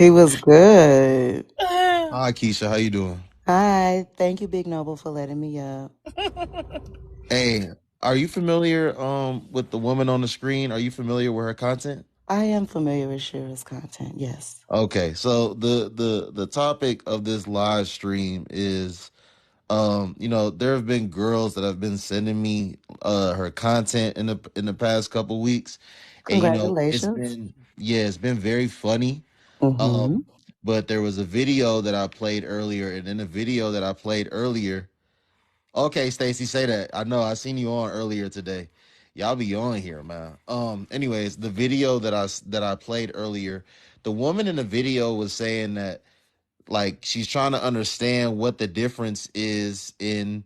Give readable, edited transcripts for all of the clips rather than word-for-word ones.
He was good. Hi, Keisha. How you doing? Hi. Thank you, Big Noble, for letting me up. Hey, are you familiar with the woman on the screen? Are you familiar with her content? I am familiar with Shera's content, yes. Okay, so the topic of this live stream is there have been girls that have been sending me her content in the past couple weeks, and it's Congratulations. been, yeah, it's been very funny. Mm-hmm. Um but there was a video that I played earlier, and in the video that I played earlier. Okay, Stacy, say that. I know I seen you on earlier today. Y'all be on here, man. Anyways, the video that I played earlier, the woman in the video was saying that, like, she's trying to understand what the difference is in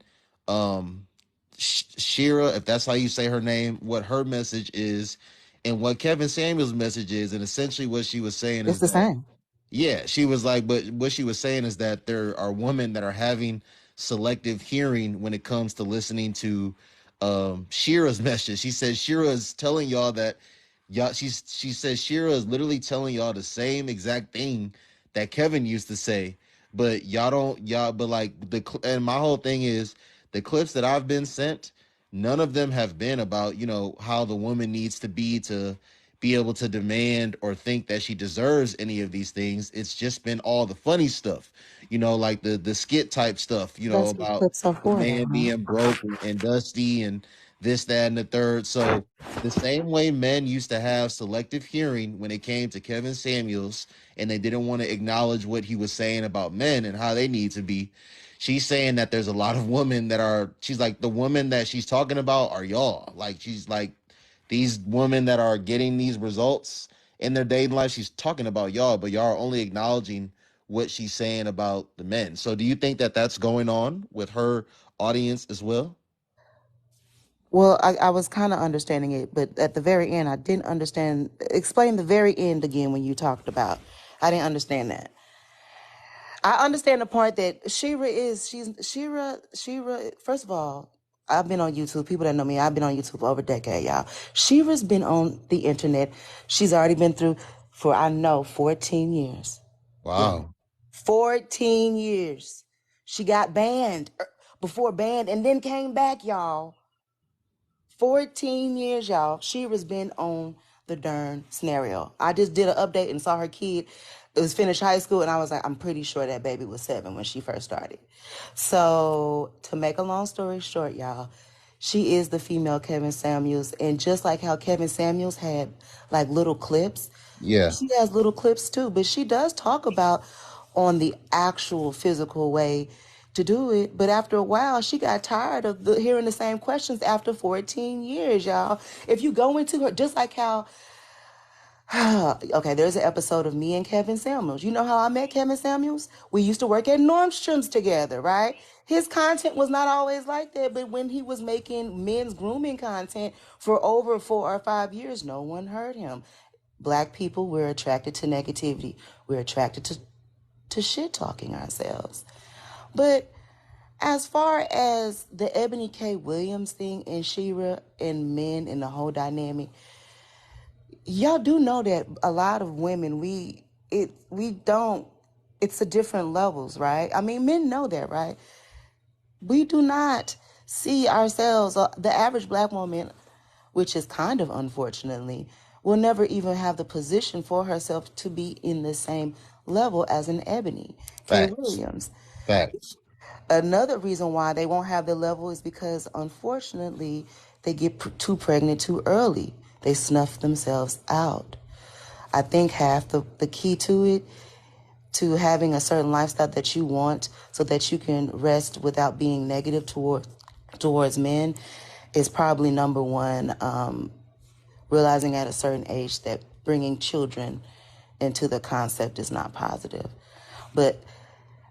Shera, if that's how you say her name, what her message is, and what Kevin Samuel's message is, and essentially what she was saying It's is the that, same. yeah, she was like, but what she was saying is that there are women that are having selective hearing when it comes to listening to Shira's message. She says Shira is telling y'all that y'all she says Shira is literally telling y'all the same exact thing that Kevin used to say, but y'all, but like and my whole thing is the clips that I've been sent, none of them have been about, how the woman needs to be able to demand or think that she deserves any of these things. It's just been all the funny stuff, like the skit type stuff, That's what about clips are the for, though, man huh? being broke and dusty and this, that, and the third. So the same way men used to have selective hearing when it came to Kevin Samuels, and they didn't want to acknowledge what he was saying about men and how they need to be. She's saying that there's a lot of women that are, she's like, the women that she's talking about are y'all. Like, she's like, these women that are getting these results in their dating life, she's talking about y'all, but y'all are only acknowledging what she's saying about the men. So do you think that that's going on with her audience as well? Well, I was kind of understanding it, but at the very end, I didn't understand. Explain the very end again when you talked about. I didn't understand that. I understand the part that Shera. First of all, I've been on YouTube. People that know me, I've been on YouTube for over a decade, y'all. Shera's been on the internet. She's already been through for, I know, 14 years. Yeah. Wow. 14 years. She got banned before banned and then came back, y'all. 14 years, y'all. Shira's been on the darn scenario. I just did an update and saw her kid. It was finished high school, and I was like, I'm pretty sure that baby was 7 when she first started. So, to make a long story short, y'all, she is the female Kevin Samuels. And just like how Kevin Samuels had like little clips, Yeah. she has little clips too, but she does talk about on the actual physical way to do it. But after a while, she got tired of hearing the same questions after 14 years, y'all. If you go into her, just like how, okay, there's an episode of me and Kevin Samuels. You know how I met Kevin Samuels? We used to work at Nordstrom's together, right? His content was not always like that, but when he was making men's grooming content for over 4 or 5 years, no one heard him. Black people, we're attracted to negativity. We're attracted to shit talking ourselves. But as far as the Ebony K. Williams thing and Shera and men and the whole dynamic, y'all do know that a lot of women, we don't, it's a different levels, right? I mean, men know that, right? We do not see ourselves, the average black woman, which is kind of unfortunately, will never even have the position for herself to be in the same level as an Ebony K. Facts. Williams. Facts. Another reason why they won't have the level is because, unfortunately, they get too pregnant too early. They snuff themselves out. I think half the key to it, to having a certain lifestyle that you want so that you can rest without being negative towards men, is probably number one, realizing at a certain age that bringing children into the concept is not positive. But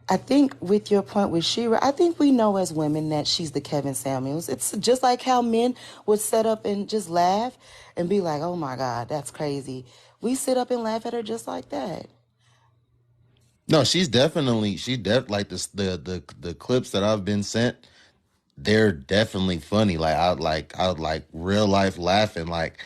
I think with your point with Shera, I think we know as women that she's the Kevin Samuels. It's just like how men would sit up and just laugh and be like, oh my God, that's crazy. We sit up and laugh at her just like that. No, like this, the clips that I've been sent, they're definitely funny. Like I like real life laughing. Like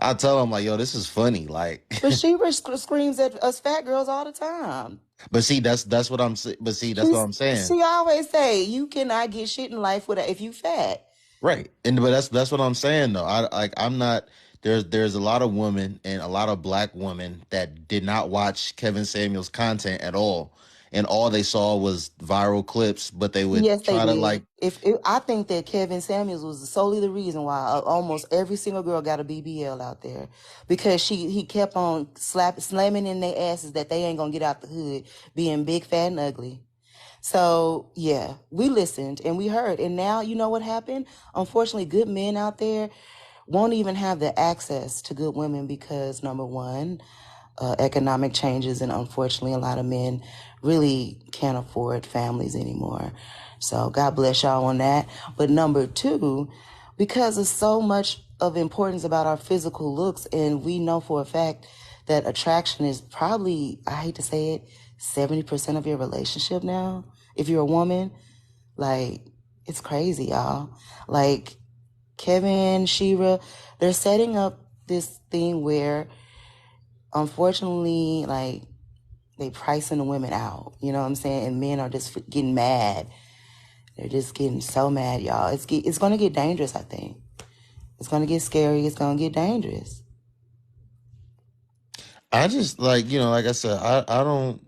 I tell them like, yo, this is funny. Like, But screams at us fat girls all the time. but see, that's what but see, that's what I'm saying. She always say you cannot get shit in life with if you fat. Right. And but that's what I'm saying though. I'm not there's a lot of women and a lot of black women that did not watch Kevin Samuels content at all. And all they saw was viral clips, but they would Yes, they try to did. like If I think that Kevin Samuels was solely the reason why almost every single girl got a BBL out there, because he kept on slamming in their asses that they ain't gonna get out the hood, being big, fat, and ugly. So yeah, we listened and we heard, and now you know what happened. Unfortunately, good men out there won't even have the access to good women because number one, economic changes, and unfortunately, a lot of men really can't afford families anymore. So God bless y'all on that. But number two, because of so much of importance about our physical looks, and we know for a fact that attraction is probably, I hate to say it, 70% of your relationship now. If you're a woman, like, it's crazy, y'all. Like, Kevin, Shera, they're setting up this thing where, unfortunately, like, they pricing the women out. You know what I'm saying? And men are just getting mad. They're just getting so mad, y'all. It's going to get dangerous, I think. It's going to get scary. It's going to get dangerous. I just like, like I said, I don't,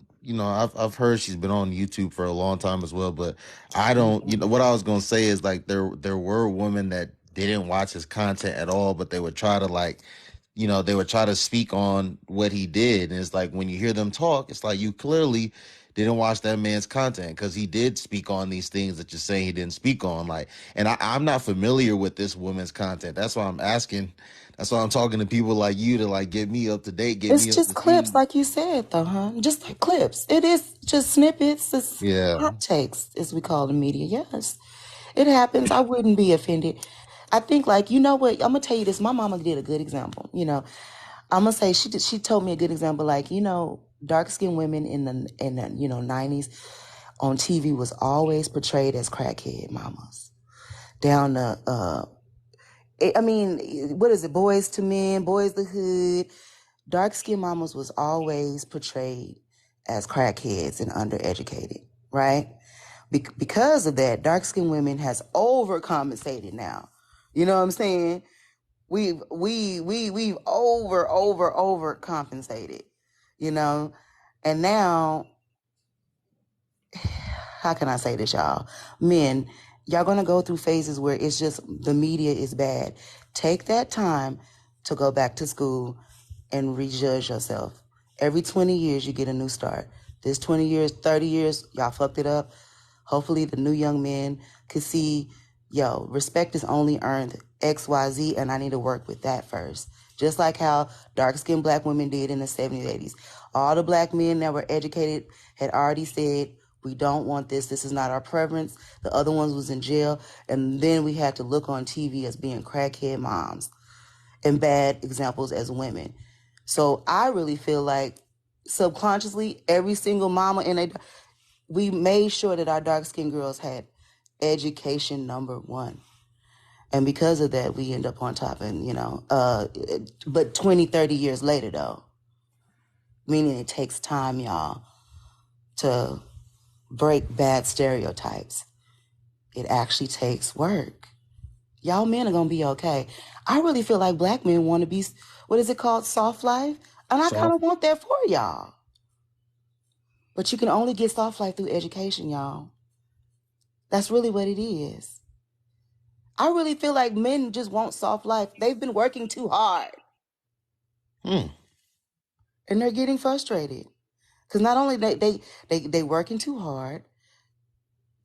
I've heard she's been on YouTube for a long time as well, but I don't, what I was gonna say is like there were women that didn't watch his content at all, but they would try to like, they would try to speak on what he did. And it's like when you hear them talk, it's like you clearly didn't watch that man's content because he did speak on these things that you're saying he didn't speak on. Like, and I'm not familiar with this woman's content. That's why I'm asking. That's why I'm talking to people like you to like get me up to date, get It's me up just to clips, speed. like you said, though, huh? Just like clips. It is just snippets. It's Yeah. hot takes, as we call the media. Yes, it happens. I wouldn't be offended. I think, like, you know what? I'm gonna tell you this. My mama did a good example. I'm gonna say she told me a good example. Like, dark skinned women in the 90s on TV was always portrayed as crackhead mamas. Down the I mean, what is it? Boys to Men, Boys the Hood. Dark skinned mamas was always portrayed as crackheads and undereducated, right? Because of that, dark skinned women has overcompensated now. You know what I'm saying? We've over compensated, you know, and now, how can I say this, y'all? Men, y'all gonna go through phases where it's just the media is bad. Take that time to go back to school and rejudge yourself. Every 20 years, you get a new start. This 20 years, 30 years, y'all fucked it up. Hopefully, the new young men could see, yo, respect is only earned XYZ, and I need to work with that first. Just like how dark-skinned black women did in the 70s, 80s. All the black men that were educated had already said, we don't want this. This is not our preference. The other ones was in jail. And then we had to look on TV as being crackhead moms and bad examples as women. So I really feel like subconsciously, every single mama we made sure that our dark-skinned girls had education number one. And because of that, we end up on top. And, but 20, 30 years later, though, meaning it takes time, y'all, to break bad stereotypes. It actually takes work. Y'all men are going to be okay. I really feel like black men want to be, what is it called? Soft life. And I kind Soft. of want that for y'all. But you can only get soft life through education, y'all. That's really what it is. I really feel like men just want soft life. They've been working too hard Hmm. and they're getting frustrated. Because not only they working too hard,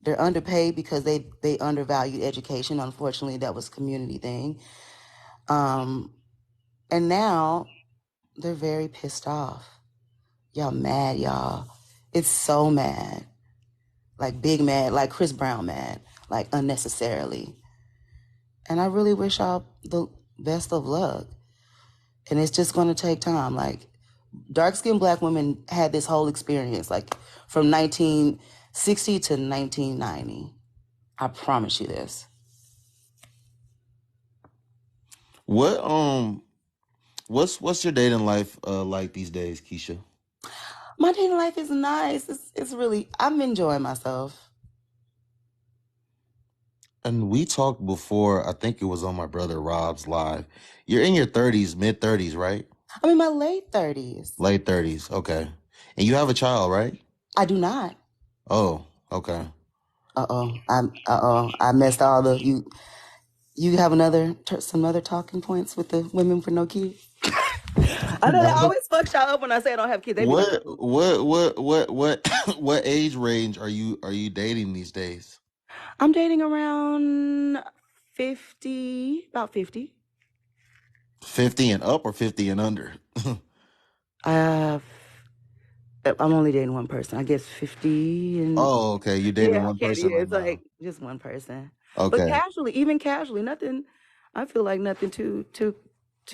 they're underpaid because they undervalued education. Unfortunately, that was a community thing. And now they're very pissed off. Y'all mad, y'all. It's so mad. Like big mad, like Chris Brown mad, like unnecessarily. And I really wish y'all the best of luck. And it's just going to take time. Like, dark-skinned black women had this whole experience, like from 1960 to 1990. I promise you this. What What's your dating life like these days, Keisha? My dating life is nice. It's really I'm enjoying myself. And we talked before. I think it was on my brother Rob's live. You're in your 30s, mid 30s, right? I'm in my late 30s. Late 30s. Okay. And you have a child, right? I do not. Oh, okay. I messed all the you. You have some other talking points with the women for no kids. I know they No. always fuck y'all up when I say I don't have kids. They be like, What oh. what age range are you dating these days? I'm dating around 50, about 50. 50 and up or 50 and under? Uh, I'm only dating one person. I guess 50 and Oh, okay. You're dating yeah, I one can't. person Yeah, right it's now. like just one person. But Okay. casually, even casually, nothing. I feel like nothing too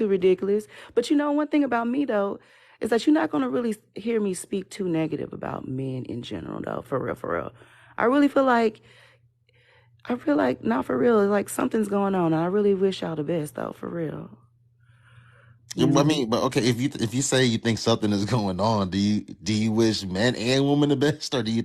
ridiculous. But you know, one thing about me though is that you're not gonna really hear me speak too negative about men in general though. For real, for real. I really feel like not for real. Like something's going on. I really wish y'all the best though. For real. Yeah, You I know. mean, but okay, if you say you think something is going on, do you wish men and women the best, or do you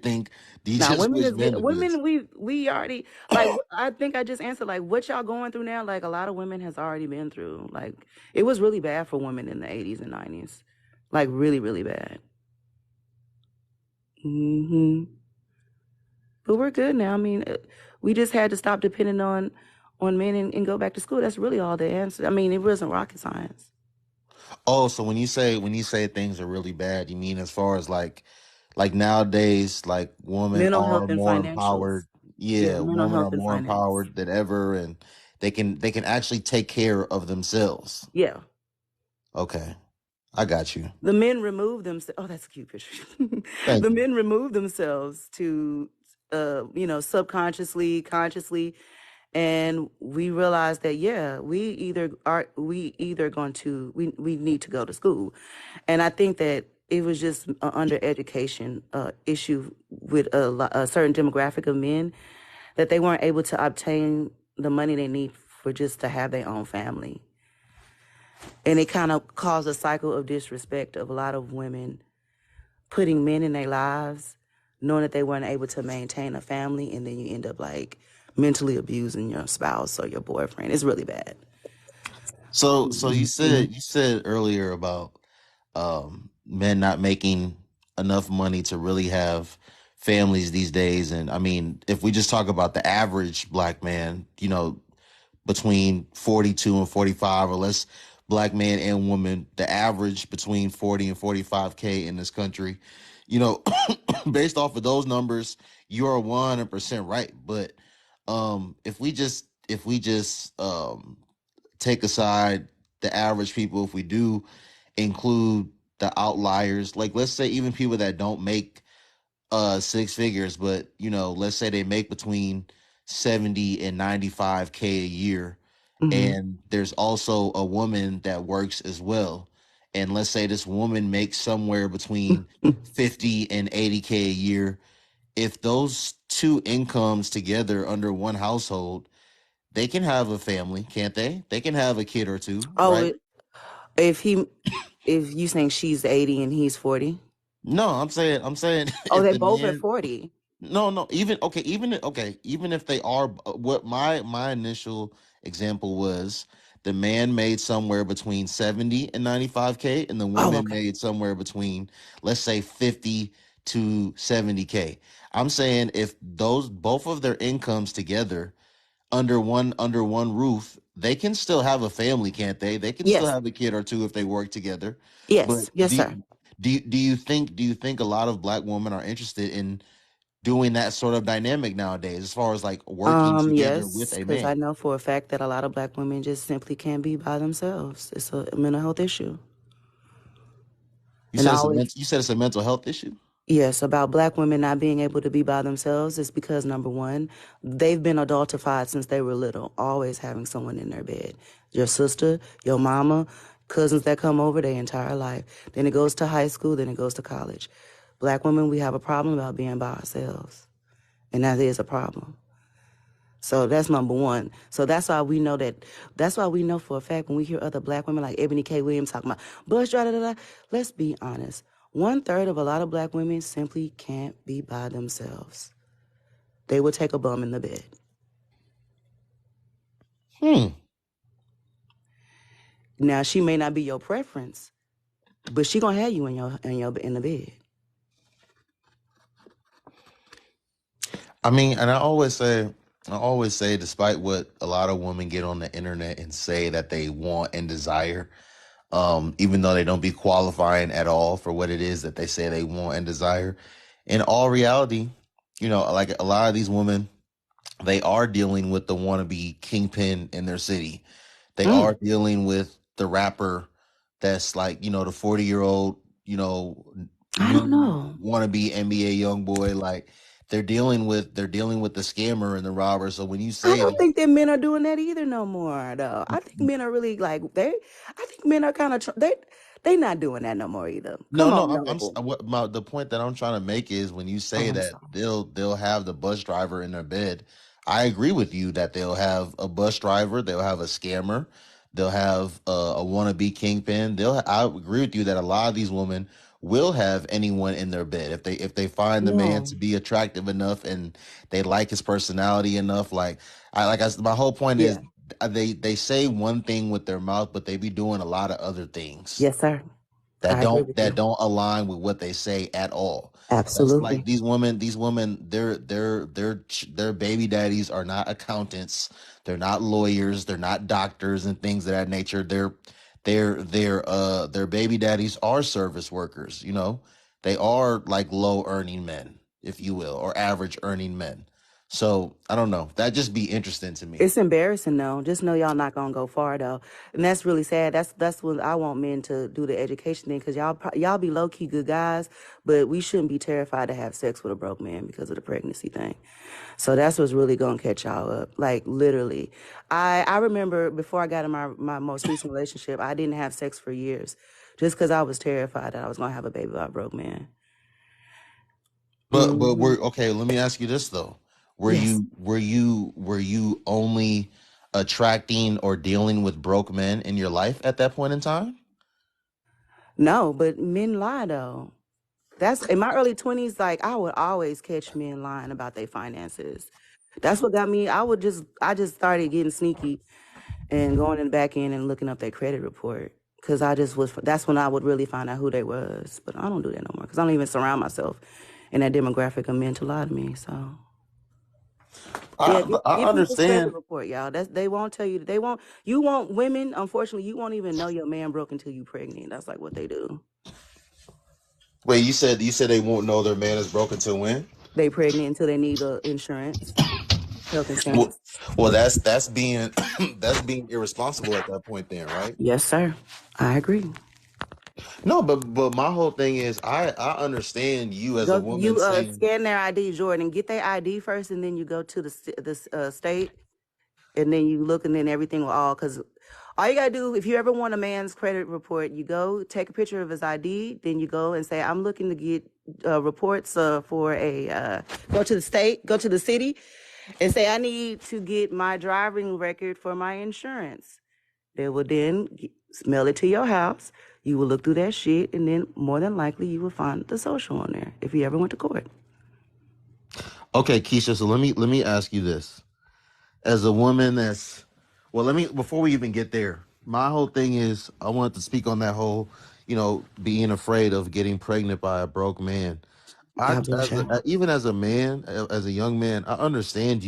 Now, just women wish is men good. the best? Women, we already like. I think I just answered like what y'all going through now. Like a lot of women has already been through. Like it was really bad for women in the 80s and 90s, like really, really bad. Hmm. But we're good now. I mean, we just had to stop depending on men and go back to school. That's really all the answer. I mean, it wasn't rocket science. Oh, so when you say things are really bad, you mean as far as like nowadays, like women Mental are health and more empowered. financials. Yeah, Yeah, mental women are health and more finance. empowered than ever, and they can actually take care of themselves. Yeah. Okay, I got you. The men remove themselves. Oh, that's a cute picture. Thank The you. men remove themselves to, subconsciously, consciously, and we realize that yeah, we either going to we need to go to school, and I think that it was just an under education issue with a certain demographic of men that they weren't able to obtain the money they need for just to have their own family. And it kind of caused a cycle of disrespect of a lot of women putting men in their lives, knowing that they weren't able to maintain a family, and then you end up like mentally abusing your spouse or your boyfriend. It's really bad. So you Mhm. said earlier about men not making enough money to really have families these days, and I mean, if we just talk about the average black man, between 42 and 45, or less, black man and woman, the average between 40 and 45K in this country, you know based off of those numbers, you're 100% right. But if we just take aside the average people, if we do include the outliers, like let's say even people that don't make six figures, but let's say they make between 70 and 95K a year, Mhm. and there's also a woman that works as well, and let's say this woman makes somewhere between 50 and 80K a year. If those two incomes together under one household, they can have a family, can't they? They can have a kid or two, Oh, right? if he, if you saying she's 80 and he's 40. No, I'm saying Oh, if they the both at man. 40. No, no, even if they are, what my initial example was, the man made somewhere between 70 and 95K, and the Oh, woman okay. made somewhere between, let's say, 50 to 70K. I'm saying if those both of their incomes together under one roof, they can still have a family, can't they? They can still Yes. have a kid or two if they work together. But Yes. Yes, sir. do you think a lot of black women are interested in doing that sort of dynamic nowadays, as far as like working together with Yes, a because I man? know for a fact that a lot of black women just simply can't be by themselves. It's a mental health issue. You And said I it's a always, mental, you said it's a mental health issue. yes, about black women not being able to be by themselves is because number one, they've been adultified since they were little, always having someone in their bed. Your sister, your mama, cousins that come over their entire life. Then it goes to high school, then it goes to college. Black women, we have a problem about being by ourselves. And that is a problem. So that's number one. So that's why we know that. That's why we know for a fact when we hear other black women like Ebony K. Williams talking about bus driver, da, da, da, let's be honest. One third of a lot of black women simply can't be by themselves. They will take a bum in the bed. Hmm. Now she may not be your preference, but she gonna have you in the bed. I mean, and I always say, despite what a lot of women get on the internet and say that they want and desire, even though they don't be qualifying at all for what it is that they say they want and desire, in all reality, like a lot of these women, they are dealing with the wannabe kingpin in their city. They Mm, are dealing with the rapper that's like, the 40-year-old, I don't new know. wannabe NBA young boy. Like they're dealing with the scammer and the robber. So when you I say don't that, think that men are doing that either no more though. I think men are really like they. I think men are kind of they not doing that no more either. no, Come no, on, no. the point that I'm trying to make is when you Oh, say I'm that sorry. they'll have the bus driver in their bed. I agree with you that they'll have a bus driver, they'll have a scammer, they'll have a wannabe kingpin. I agree with you that a lot of these women will have anyone in their bed if they find the man No. to be attractive enough and they like his personality enough. My whole point is Yeah. they say one thing with their mouth, but they be doing a lot of other things Yes, sir. that I agree don't with that you. don't align with what they say at all. That's like Absolutely. these women, their baby daddies are not accountants, they're not lawyers, they're not doctors and things of that nature. Their baby daddies are service workers, they are like low earning men, if you will, or average earning men. So I don't know, that just be interesting to me. It's embarrassing though. Just know y'all not gonna go far though, and that's really sad. That's what I want men to do the education thing because y'all be low key good guys, but we shouldn't be terrified to have sex with a broke man because of the pregnancy thing. So that's what's really gonna catch y'all up. Like literally, I remember before I got in my most recent relationship, I didn't have sex for years, just because I was terrified that I was gonna have a baby by a broke man. But Hmm. we're okay. Let me ask you this though: Were Yes. you only attracting or dealing with broke men in your life at that point in time? No, but men lie though. That's in my early 20s, like I would always catch men lying about their finances. That's what got me. I just started getting sneaky and going in the back end and looking up their credit report. Cause I just was, that's when I would really find out who they was. But I don't do that no more. Cause I don't even surround myself in that demographic of men to lie to me. So yeah, I get people's credit understand. report, y'all. They won't tell you, they won't, you won't, women, unfortunately, you won't even know your man broke until you pregnant. That's like what they do. Wait, you said they won't know their man is broken till when? They pregnant until they need insurance, health Well, insurance. well, that's being that's being irresponsible at that point, then, right? Yes, sir. I agree. No, but my whole thing is I understand you as a Go woman you saying, scan their ID, Jordan. Get their ID first, and then you go to the state, and then you look, and then everything will all because all you gotta do if you ever want a man's credit report, you go take a picture of his ID, then you go and say I'm looking to get reports for a go to the state, go to the city, and say I need to get my driving record for my insurance. They will then mail it to your house. You will look through that shit, and then more than likely you will find the social on there if you ever went to court. okay, Keisha, so let me ask you this. As a woman that's let me before we even get there, my whole thing is I wanted to speak on that whole, being afraid of getting pregnant by a broke man. God bless you. Even as a man, as a young man, I understand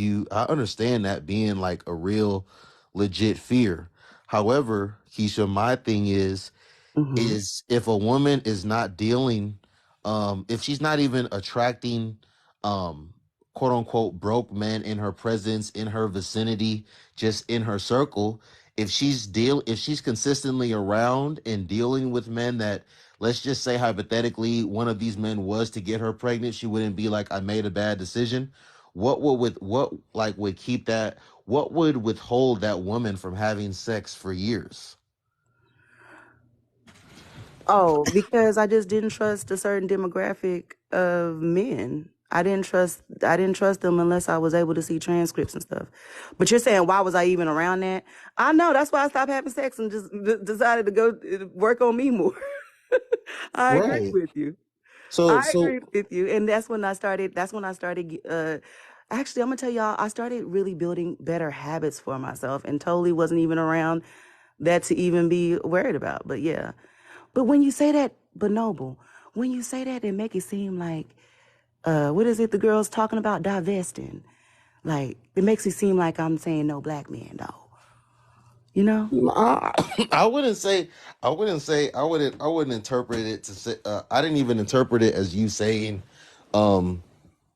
that being like a real legit fear. However, Keisha, my thing Hmm. is if a woman is not dealing, if she's not even attracting, um quote unquote broke men in her presence, in her vicinity, just in her circle, if she's consistently around and dealing with men that, let's just say hypothetically one of these men was to get her pregnant, she wouldn't be like, I made a bad decision. What would withhold that woman from having sex for years? Oh, because I just didn't trust a certain demographic of men. I didn't trust them unless I was able to see transcripts and stuff. But you're saying why was I even around that? I know that's why I stopped having sex and just decided to go work on me more. I agree Right. with you. So I so agree with you. And that's when I started actually I'm gonna tell y'all I started really building better habits for myself and totally wasn't even around that to even be worried about. But yeah. But when you say that, but Noble, when you say that, it make it seem like what is it the girls talking about divesting? Like it makes it seem like I'm saying no black men though. You know? I wouldn't say I wouldn't interpret it to say I didn't even interpret it as you saying um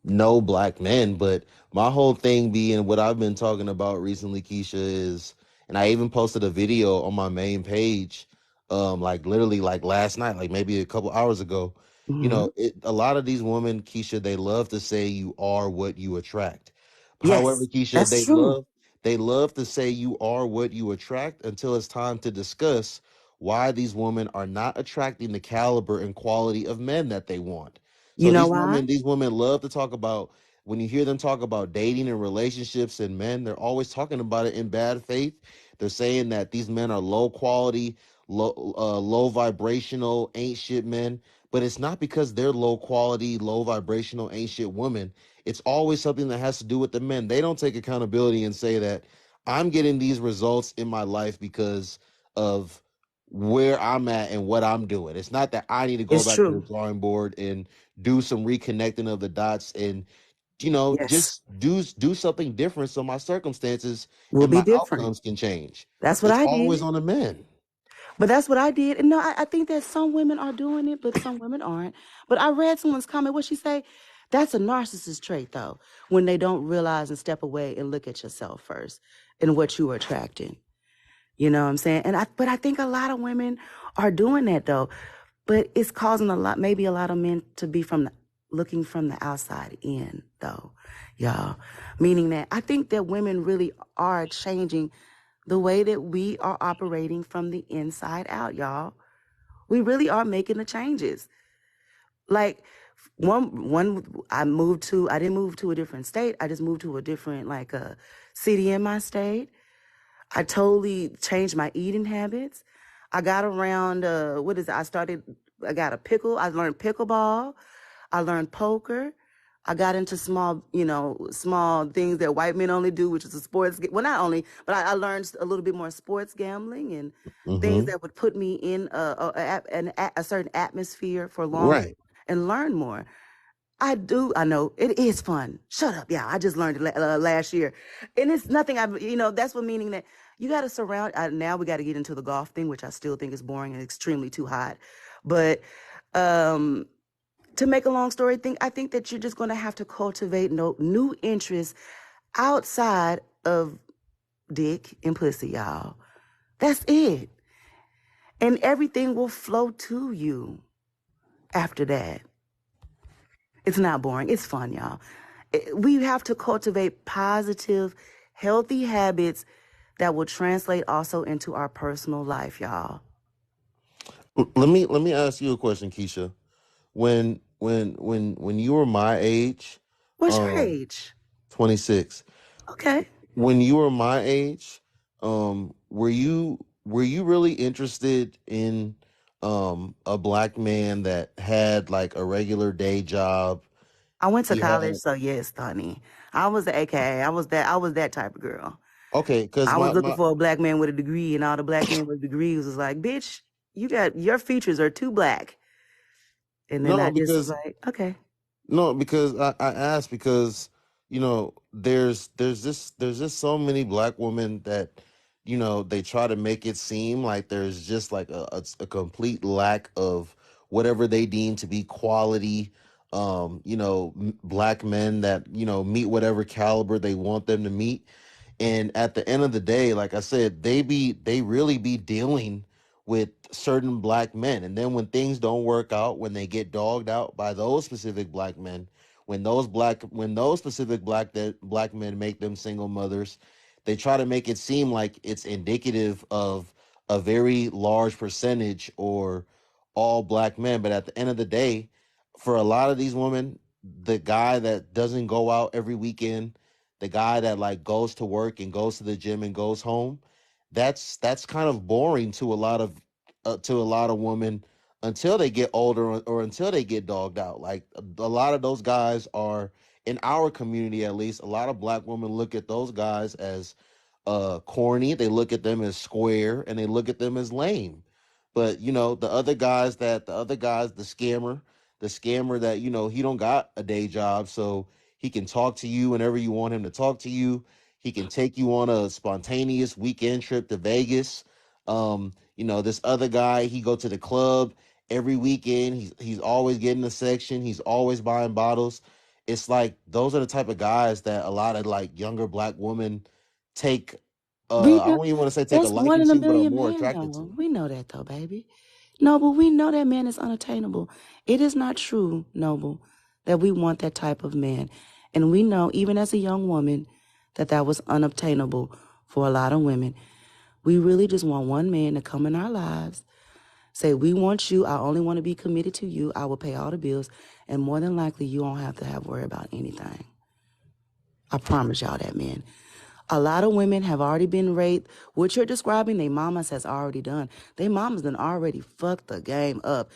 no black men, but my whole thing being what I've been talking about recently, Keisha, is, and I even posted a video on my main page, like literally like last night, like maybe a couple hours ago. You Hmm. know, a lot of these women, Keisha, they love to say you are what you attract. However, Yes, Keisha, that's true. they love to say you are what you attract until it's time to discuss why these women are not attracting the caliber and quality of men that they want. You So know why? these women love to talk about, when you hear them talk about dating and relationships and men, they're always talking about it in bad faith. They're saying that these men are low quality, low vibrational, ain't shit men. But it's not because they're low quality, low vibrational, ain't shit women. It's always something that has to do with the men. They don't take accountability and say that I'm getting these results in my life because of where I'm at and what I'm doing. It's not that I need to go It's back to the true. drawing board and do some reconnecting of the dots and, you know, Yes. just do something different so my circumstances Will and be my different. outcomes can change. That's what It's I always did. on the men. But that's what I did. And no, I think that some women are doing it, but some women aren't. But I read someone's comment. What she say? That's a narcissist trait, though, when they don't realize and step away and look at yourself first and what you are attracting. You know what I'm saying? But I think a lot of women are doing that though. But it's causing maybe a lot of men to be looking from the outside in, though, y'all. Meaning that I think that women really are changing the way that we are operating from the inside out, y'all. We really are making the changes. Like I didn't move to a different state. I just moved to a different city in my state. I totally changed my eating habits. I got around what is it? I got a pickle. I learned pickleball. I learned poker. I got into small things that white men only do, which is a well, not only, but I learned a little bit more sports gambling and things Mm-hmm. that would put me in a certain atmosphere for longer Right. and learn more. I do. I know it is fun. Shut up. Yeah, I just learned it last year, and it's nothing. That's what meaning that you got to surround. Now we got to get into the golf thing, which I still think is boring and extremely too hot. But um, to make a long story thing, I think that you're just going to have to cultivate new interests outside of dick and pussy, y'all. That's it, and everything will flow to you after that. It's not boring. It's fun, y'all. We have to cultivate positive, healthy habits that will translate also into our personal life, y'all. Let me ask you a question, Keisha. When you were my age, What's your um, age? 26, Okay. when you were my age, were you really interested in a black man that had like a regular day job? I went to He college, had so yes, honey. I was the AKA. I was that type of girl. okay, because I was looking my for a black man with a degree, and all the black men with degrees was like, bitch, your features are too black. And then no I just was because like, okay. No, because I asked because, you know, there's just so many black women that, you know, they try to make it seem like there's just like a complete lack of whatever they deem to be quality, black men that, you know, meet whatever caliber they want them to meet. And at the end of the day, like I said, they really be dealing with certain black men. And then when things don't work out, when they get dogged out by those specific black men, when those specific black men make them single mothers, they try to make it seem like it's indicative of a very large percentage or all black men. But at the end of the day, for a lot of these women, the guy that doesn't go out every weekend, the guy that like goes to work and goes to the gym and goes home, that's kind of boring to a lot of women until they get older or until they get dogged out. Like a lot of those guys are in our community, at least. A lot of black women look at those guys as corny. They look at them as square, and they look at them as lame. But you know, the scammer that, you know, he don't got a day job, so he can talk to you whenever you want him to talk to you. He can take you on a spontaneous weekend trip to Vegas. You know, this other guy, he go to the club every weekend. He's always getting a section. He's always buying bottles. It's like those are the type of guys that a lot of like younger black women take We I know don't even want to say take a that's one liking in a to, but are million more man, attracted Noble. to. We know that though, baby. Noble, we know that man is unattainable. It is not true, Noble, that we want that type of man. And we know, even as a young woman, that that was unobtainable for a lot of women. We really just want one man to come in our lives, say, we want you. I only want to be committed to you. I will pay all the bills. And more than likely, you won't have to have worry about anything. I promise y'all that, man. A lot of women have already been raped. What you're describing, they mamas has already done. They mamas done already fucked the game up,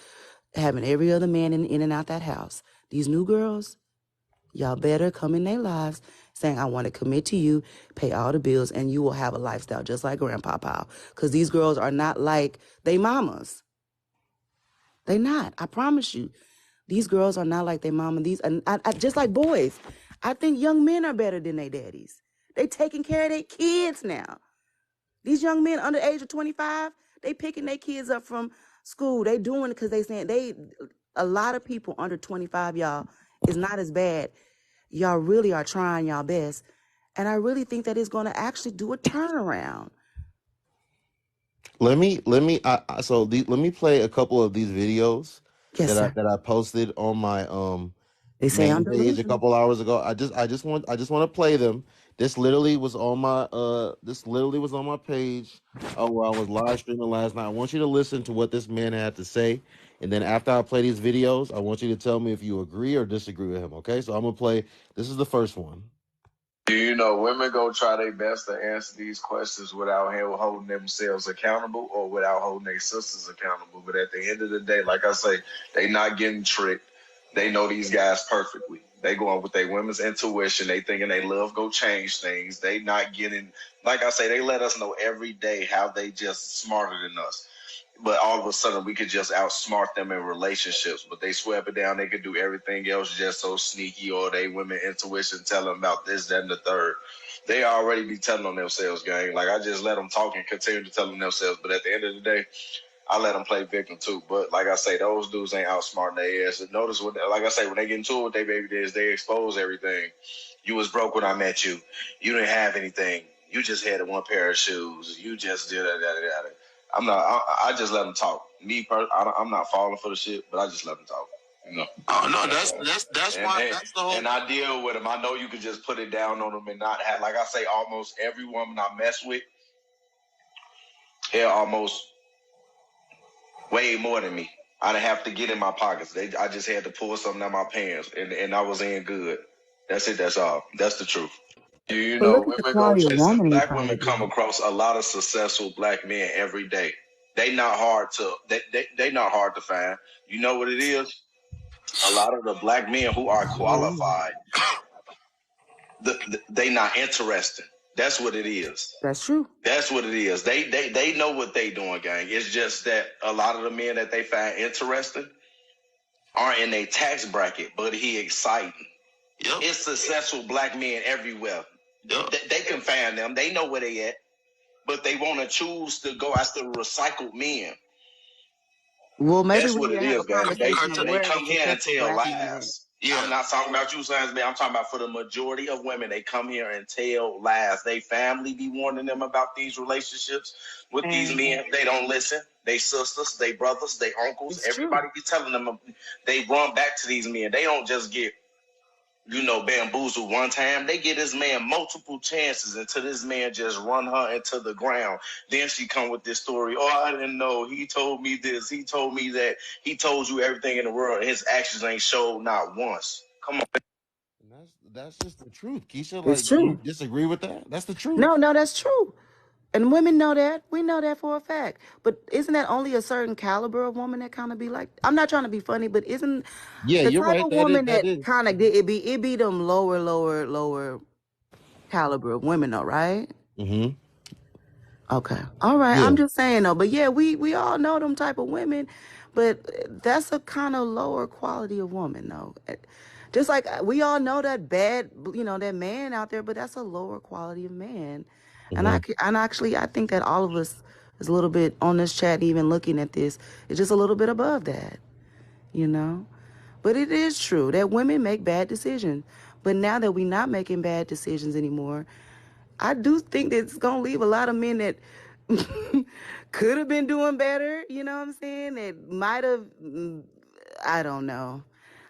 having every other man in and out that house. These new girls, y'all better come in their lives saying, I want to commit to you, pay all the bills, and you will have a lifestyle just like Grandpa Powell. Because these girls are not like they mamas. They not. I promise you. These girls are not like their mama. These just like boys. I think young men are better than their daddies. They taking care of their kids now. These young men under the age of 25, they picking their kids up from school. They doing it because they saying a lot of people under 25, y'all, is not as bad. Y'all really are trying y'all best. And I really think that it's going to actually do a turnaround. Let me play a couple of these videos Yes, sir. that I posted on my They say I'm main page a delusional. couple hours ago. I just want to play them. This literally was on my page where I was live streaming last night. I want you to listen to what this man had to say, and then after I play these videos, I want you to tell me if you agree or disagree with him. Okay, so I'm gonna play. This is the first one. You know, women go try their best to answer these questions without holding themselves accountable or without holding their sisters accountable. But at the end of the day, like I say, they not getting tricked. They know these guys perfectly. They going with their women's intuition. They thinking they love go change things. They not getting, like I say, they let us know every day how they just smarter than us. But all of a sudden we could just outsmart them in relationships. But they swept it down. They could do everything else just so sneaky, or they women intuition tell them about this, that, and the third. They already be telling on themselves, gang. Like I just let them talk and continue to tell them themselves. But at the end of the day, I let them play victim too. But like I say, those dudes ain't outsmarting their ass. And notice what, like I say, when they get into it with their baby dads, they expose everything. You was broke when I met you. You didn't have anything. You just had one pair of shoes. You just did that. I'm not. I just let them talk. I'm not falling for the shit, but I just let them talk. You know. Oh no, that's why that's the whole. And I deal with them. I know you can just put it down on them and not have. Like I say, almost every woman I mess with, almost way more than me. I didn't have to get in my pockets. I just had to pull something out my pants, and I was in good. That's it. That's all. That's the truth. You But know, look at the women go quality of chasing. woman he Black probably women come get. across a lot of successful black men every day. They not hard to. They not hard to find. You know what it is? A lot of the black men who are qualified, they not interesting. That's what it is. That's true. That's what it is. They know what they doing, gang. It's just that a lot of the men that they find interesting aren't in a tax bracket, but he exciting. Yep. It's successful black men everywhere. Yep. They can find them. They know where they at, but they want to choose to go after recycled men. Well, maybe That's we what need it to have is, a gang. conversation of They where the come here and successful tell black men at. lies. Yeah. I'm not talking about you, sons, man. I'm talking about for the majority of women. They come here and tell lies. They family be warning them about these relationships with these men. They don't listen. They sisters, they brothers, they uncles. It's everybody true. be telling them. They run back to these men. They don't just get bamboozled one time. They get this man multiple chances until this man just run her into the ground. Then she come with this story. Oh, I didn't know. He told me this. He told me that. He told you everything in the world. And his actions ain't showed not once. Come on. And that's just the truth, Keisha. It's Like, do you true. disagree with that? That's the truth. No, that's true. And women know that. We know that for a fact. But isn't that only a certain caliber of woman that kind of be like? I'm not trying to be funny, but isn't Yeah, the you're type right. of That is woman that that is. kind of it be them lower caliber of women though, right? Mm-hmm. Okay. All right. Yeah. I'm just saying though. But yeah, we all know them type of women, but that's a kind of lower quality of woman though. Just like we all know that bad, that man out there, but that's a lower quality of man. Mm-hmm. And actually I think that all of us is a little bit on this chat, even looking at this, is just a little bit above that, you know. But it is true that women make bad decisions. But now that we're not making bad decisions anymore, I do think that it's gonna leave a lot of men that could have been doing better. You know what I'm saying? That might have. I don't know.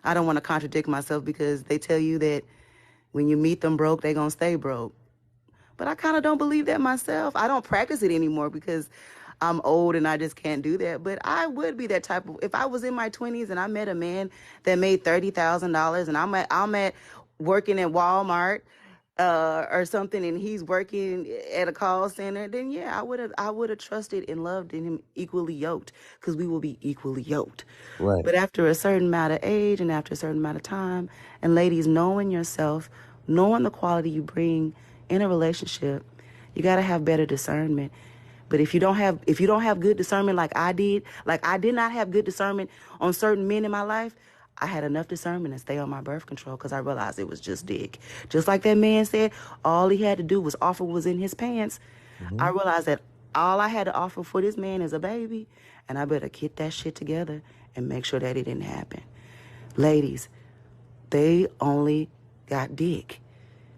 I don't want to contradict myself because they tell you that when you meet them broke, they gonna stay broke. But I kind of don't believe that myself. I don't practice it anymore because I'm old and I just can't do that. But I would be that type of, if I was in my 20s and I met a man that made $30,000 and I'm at working at Walmart or something and he's working at a call center, then yeah, I would have trusted and loved him equally yoked because we will be equally yoked. Right. But after a certain amount of age and after a certain amount of time, and ladies, knowing yourself, knowing the quality you bring in a relationship, you got to have better discernment. But if you don't have good discernment like I did not have good discernment on certain men in my life, I had enough discernment to stay on my birth control because I realized it was just dick. Just like that man said, all he had to do was offer was in his pants. Mm-hmm. I realized that all I had to offer for this man is a baby, and I better get that shit together and make sure that it didn't happen. Ladies, they only got dick.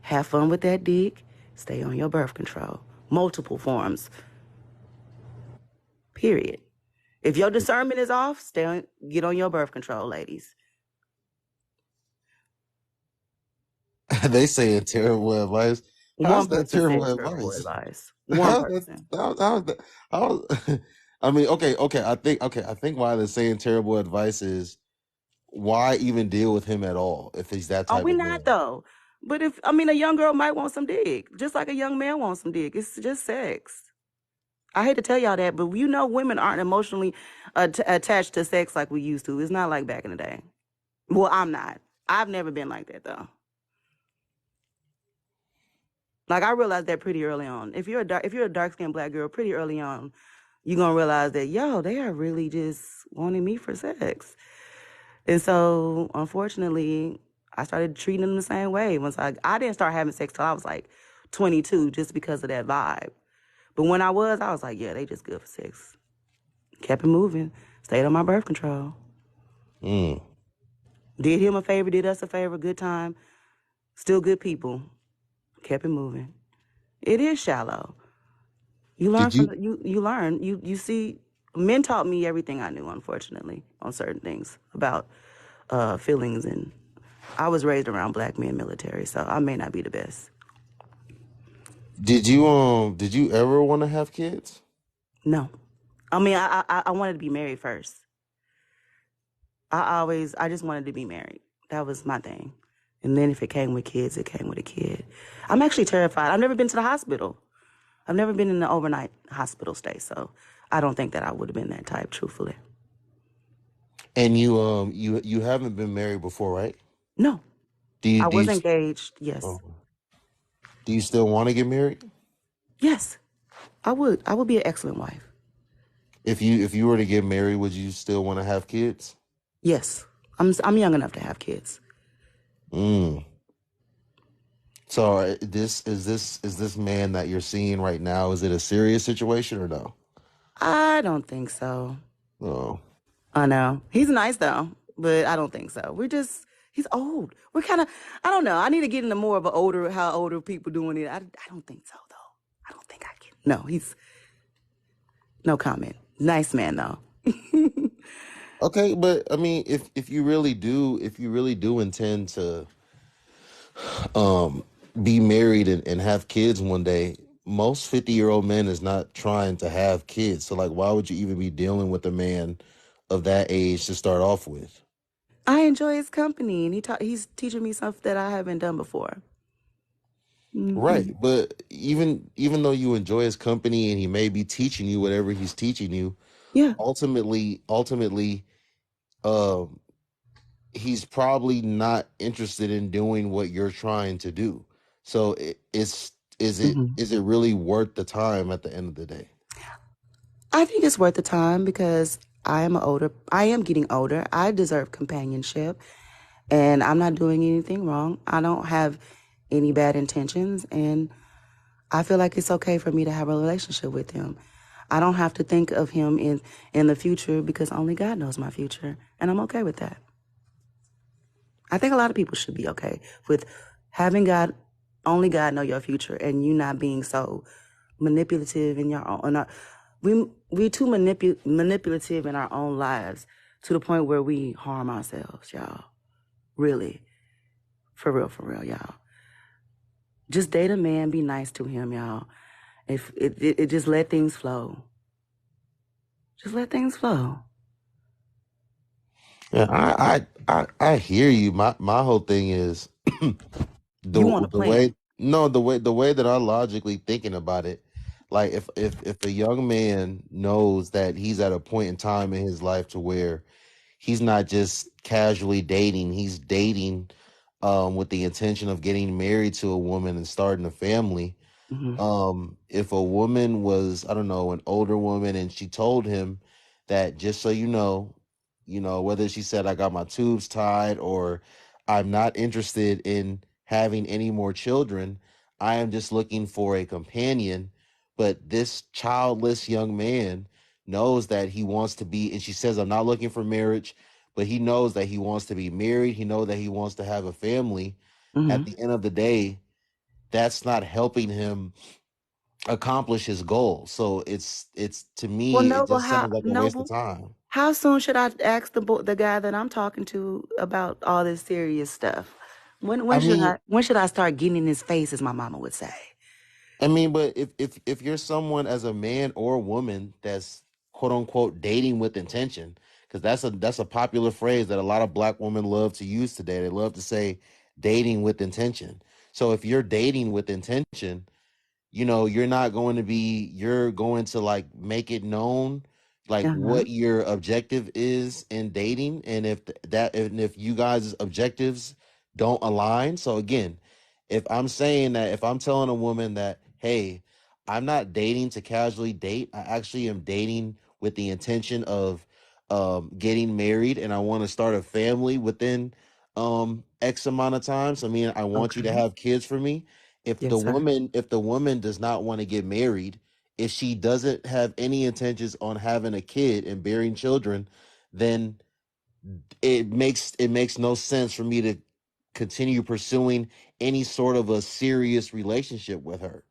Have fun with that dick. Stay on your birth control. Multiple forms. Period. If your discernment is off, get on your birth control, ladies. They saying terrible advice. One How's that person terrible said terrible advice? advice. One How's that? person. How's that? How, I mean, okay. I think why they're saying terrible advice is why even deal with him at all if he's that Are type we of not man. though? But a young girl might want some dick, just like a young man wants some dick. It's just sex. I hate to tell y'all that, but women aren't emotionally attached to sex like we used to. It's not like back in the day. Well, I'm not. I've never been like that though. Like I realized that pretty early on. If you're a dark skinned black girl, pretty early on, you're gonna realize that they are really just wanting me for sex. And so unfortunately, I started treating them the same way. Once I didn't start having sex till I was like 22, just because of that vibe. But when I was like, yeah, they just good for sex. Kept it moving. Stayed on my birth control. Mm. Did him a favor, did us a favor, good time. Still good people. Kept it moving. It is shallow. You learn Did from you you learn. You see, men taught me everything I knew, unfortunately, on certain things about feelings, and I was raised around black men military, so I may not be the best. did you ever want to have kids? No. I mean I wanted to be married first. I just wanted to be married. That was my thing. And then if it came with kids, it came with a kid. I'm actually terrified. I've never been to the hospital. I've never been in the overnight hospital stay, so I don't think that I would have been that type, truthfully. And you haven't been married before, right? No. Do you I do you was engaged, yes. oh, do you still want to get married? Yes. I would. I would be an excellent wife. If you were to get married, would you still want to have kids? Yes. I'm young enough to have kids. Mm. So this man that you're seeing right now, is it a serious situation or no? I don't think so. Oh. I know. He's nice though, but I don't think so. He's old. We're kind of, I don't know. I need to get into more of how older people doing it. I don't think so though. I don't think I can. No, no comment. Nice man though. Okay, but I mean, if you really do intend to um be married and have kids one day, most 50-year-old men is not trying to have kids. So like, why would you even be dealing with a man of that age to start off with? I enjoy his company, and he's teaching me stuff that I haven't done before. Right. Hmm. But even though you enjoy his company and he may be teaching you whatever he's teaching you, Yeah. ultimately, um, he's probably not interested in doing what you're trying to do. So Hmm. is it really worth the time at the end of the day? I think it's worth the time because I am getting older. I deserve companionship, and I'm not doing anything wrong. I don't have any bad intentions, and I feel like it's okay for me to have a relationship with him. I don't have to think of him in the future because only God knows my future, and I'm okay with that. I think a lot of people should be okay with having only God know your future, and you not being so manipulative in your own. We too manipulative in our own lives to the point where we harm ourselves, y'all. Really, for real, y'all. Just date a man, be nice to him, y'all. If it just let things flow. Just let things flow. Yeah, I hear you. My whole thing is You want a the plan? way no the way that I'm logically thinking about it, like if a young man knows that he's at a point in time in his life to where he's not just casually dating, he's dating with the intention of getting married to a woman and starting a family. Hmm. If a woman was, I don't know, an older woman, and she told him that, just so you know, whether she said I got my tubes tied or I'm not interested in having any more children, I am just looking for a companion. But this childless young man knows that he wants to be, and she says, I'm not looking for marriage, but he knows that he wants to be married. He knows that he wants to have a family. At Hmm. the end of the day, that's not helping him accomplish his goal. So it's to Well, me, it Noble, just sounds like a waste of Noble, time. how soon should I ask the guy that I'm talking to about all this serious stuff? I mean, When should I start getting in his face, as my mama would say? but if you're someone as a man or a woman that's quote unquote dating with intention, because that's a popular phrase that a lot of black women love to use today. They love to say dating with intention. So if you're dating with intention, you know, you're going to like make it known like Uh-huh. what your objective is in dating, and if you guys' objectives don't align. So again, if I'm saying that, if I'm telling a woman that, hey, I'm not dating to casually date, I actually am dating with the intention of getting married, and I want to start a family within X amount of time. So I mean, I want you to Okay. have kids for me. Yes, sir. If the woman does not want to get married, if she doesn't have any intentions on having a kid and bearing children, then it makes no sense for me to continue pursuing any sort of a serious relationship with her.